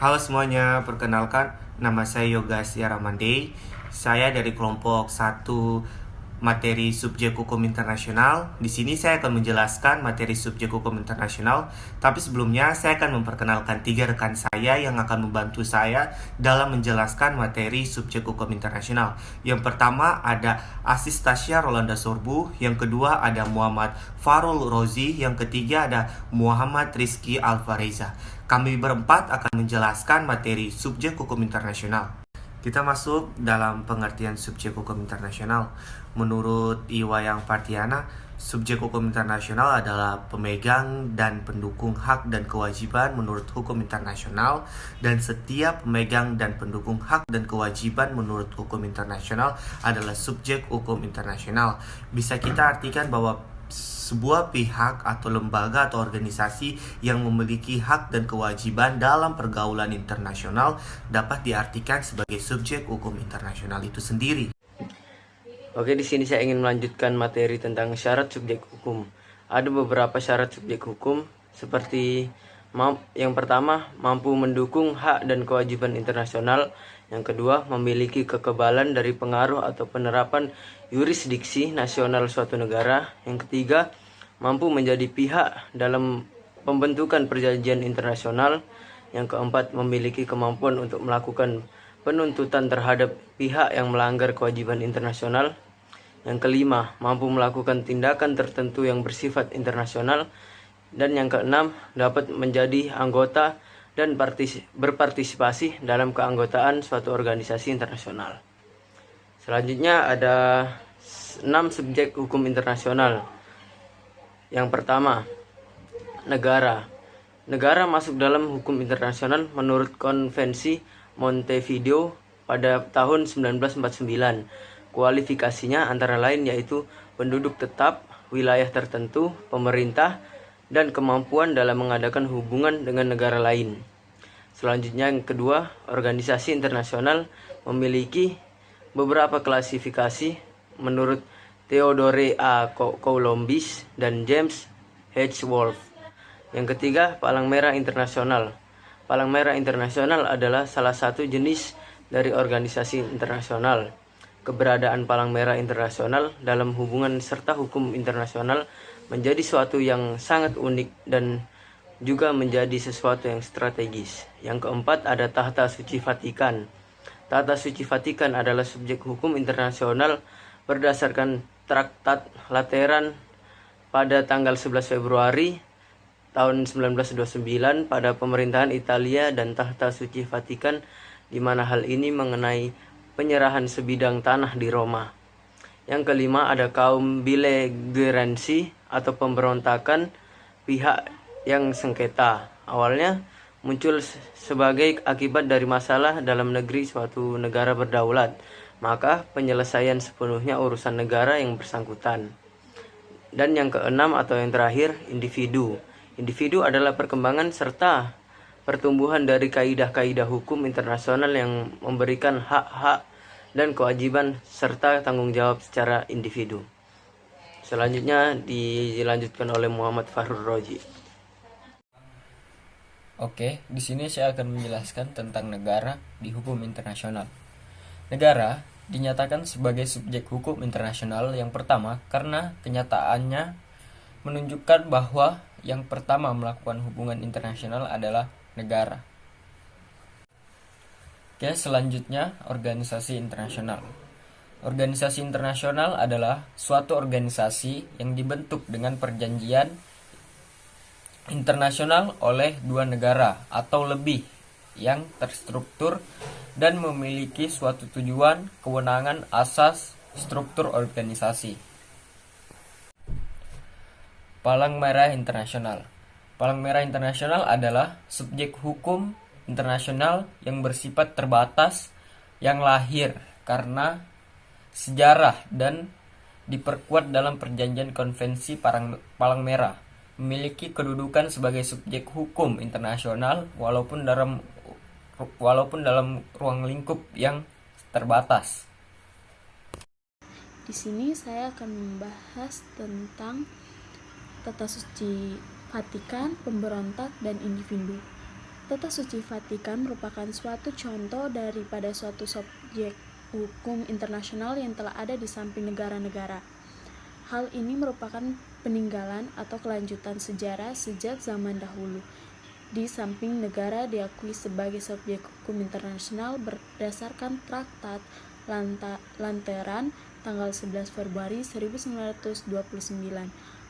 Halo semuanya, perkenalkan nama saya Yoga Siaramande. Saya dari kelompok 1 materi subjek hukum internasional. Di sini saya akan menjelaskan materi subjek hukum internasional, tapi sebelumnya saya akan memperkenalkan 3 rekan saya yang akan membantu saya dalam menjelaskan materi subjek hukum internasional. Yang pertama ada Asis Tasya Rolanda Sorbu, yang kedua ada Muhammad Farul Rozi, yang ketiga ada Muhammad Rizky Alfareza. Kami berempat akan menjelaskan materi subjek hukum internasional. Kita masuk dalam pengertian subjek hukum internasional. Menurut Iwayang Partiana, subjek hukum internasional adalah pemegang dan pendukung hak dan kewajiban menurut hukum internasional, dan setiap pemegang dan pendukung hak dan kewajiban menurut hukum internasional adalah subjek hukum internasional. Bisa kita artikan bahwa sebuah pihak atau lembaga atau organisasi yang memiliki hak dan kewajiban dalam pergaulan internasional dapat diartikan sebagai subjek hukum internasional itu sendiri. Oke, di sini saya ingin melanjutkan materi tentang syarat subjek hukum. Ada beberapa syarat subjek hukum seperti yang pertama, mampu mendukung hak dan kewajiban internasional. Yang kedua, memiliki kekebalan dari pengaruh atau penerapan yurisdiksi nasional suatu negara. Yang ketiga, mampu menjadi pihak dalam pembentukan perjanjian internasional. Yang keempat, memiliki kemampuan untuk melakukan penuntutan terhadap pihak yang melanggar kewajiban internasional. Yang kelima, mampu melakukan tindakan tertentu yang bersifat internasional. Dan yang keenam, dapat menjadi anggota dan berpartisipasi dalam keanggotaan suatu organisasi internasional. Selanjutnya ada 6 subjek hukum internasional. Yang pertama, negara. Negara masuk dalam hukum internasional menurut Konvensi Montevideo pada tahun 1949. Kualifikasinya antara lain yaitu penduduk tetap, wilayah tertentu, pemerintah, dan kemampuan dalam mengadakan hubungan dengan negara lain. Selanjutnya yang kedua, organisasi internasional memiliki beberapa klasifikasi menurut Theodore A. Columbus dan James H. Wolfe. Yang ketiga, Palang Merah Internasional. Palang Merah Internasional adalah salah satu jenis dari organisasi internasional. Keberadaan Palang Merah Internasional dalam hubungan serta hukum internasional menjadi suatu yang sangat unik dan juga menjadi sesuatu yang strategis. Yang keempat ada Tahta Suci Vatikan. Tahta Suci Vatikan adalah subjek hukum internasional berdasarkan Traktat Lateran pada tanggal 11 Februari tahun 1929 pada pemerintahan Italia dan Tahta Suci Vatikan, di mana hal ini mengenai penyerahan sebidang tanah di Roma. Yang kelima ada kaum belegeransi atau pemberontakan pihak yang sengketa. Awalnya muncul sebagai akibat dari masalah dalam negeri suatu negara berdaulat, maka penyelesaian sepenuhnya urusan negara yang bersangkutan. Dan yang keenam atau yang terakhir, individu. Individu adalah perkembangan serta pertumbuhan dari kaidah-kaidah hukum internasional yang memberikan hak-hak dan kewajiban serta tanggung jawab secara individu. Selanjutnya dilanjutkan oleh Muhammad Farul Rozi. Oke, di sini saya akan menjelaskan tentang negara di hukum internasional. Negara dinyatakan sebagai subjek hukum internasional yang pertama karena kenyataannya menunjukkan bahwa yang pertama melakukan hubungan internasional adalah negara. Oke, selanjutnya organisasi internasional. Organisasi internasional adalah suatu organisasi yang dibentuk dengan perjanjian internasional oleh dua negara atau lebih yang terstruktur dan memiliki suatu tujuan, kewenangan, asas, struktur organisasi. Palang Merah Internasional. Palang Merah Internasional adalah subjek hukum internasional yang bersifat terbatas yang lahir karena sejarah dan diperkuat dalam perjanjian konvensi Palang Merah, memiliki kedudukan sebagai subjek hukum internasional walaupun dalam ruang lingkup yang terbatas. Di sini saya akan membahas tentang Tahta Suci Vatikan, pemberontak, dan individu. Tata Suci Vatikan merupakan suatu contoh daripada suatu subjek hukum internasional yang telah ada di samping negara-negara. Hal ini merupakan peninggalan atau kelanjutan sejarah sejak zaman dahulu. Di samping negara diakui sebagai subjek hukum internasional berdasarkan Traktat Lateran tanggal 11 Februari 1929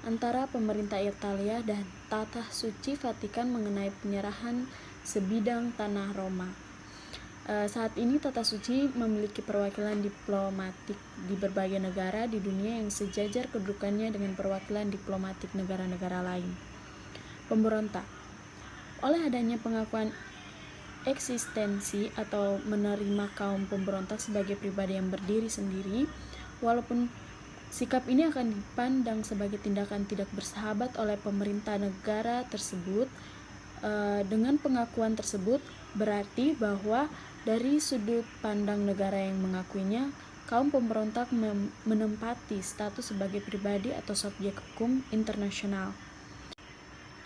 antara pemerintah Italia dan Tata Suci Vatikan mengenai penyerahan sebidang tanah Roma. Saat ini Tata Suci memiliki perwakilan diplomatik di berbagai negara di dunia yang sejajar kedudukannya dengan perwakilan diplomatik negara-negara lain. Pemberontak. Oleh adanya pengakuan eksistensi atau menerima kaum pemberontak sebagai pribadi yang berdiri sendiri, walaupun sikap ini akan dipandang sebagai tindakan tidak bersahabat oleh pemerintah negara tersebut, dengan pengakuan tersebut berarti bahwa dari sudut pandang negara yang mengakuinya, kaum pemberontak menempati status sebagai pribadi atau subjek hukum internasional.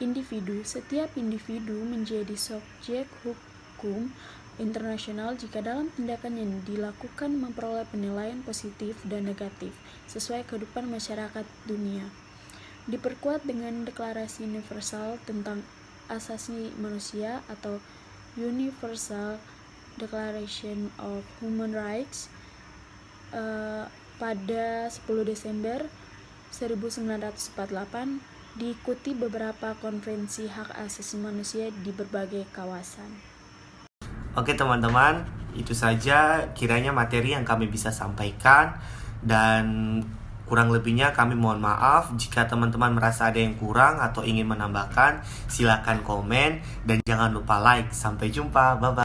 Individu. Setiap individu menjadi subjek hukum internasional jika dalam tindakan yang dilakukan memperoleh penilaian positif dan negatif sesuai kehidupan masyarakat dunia. Diperkuat dengan Deklarasi Universal tentang Asasi Manusia atau Universal Declaration of Human Rights pada 10 Desember 1948, diikuti beberapa konvensi hak asasi manusia di berbagai kawasan. Oke teman-teman, itu saja kiranya materi yang kami bisa sampaikan, dan kurang lebihnya kami mohon maaf. Jika teman-teman merasa ada yang kurang atau ingin menambahkan, silakan komen dan jangan lupa like. Sampai jumpa, bye-bye.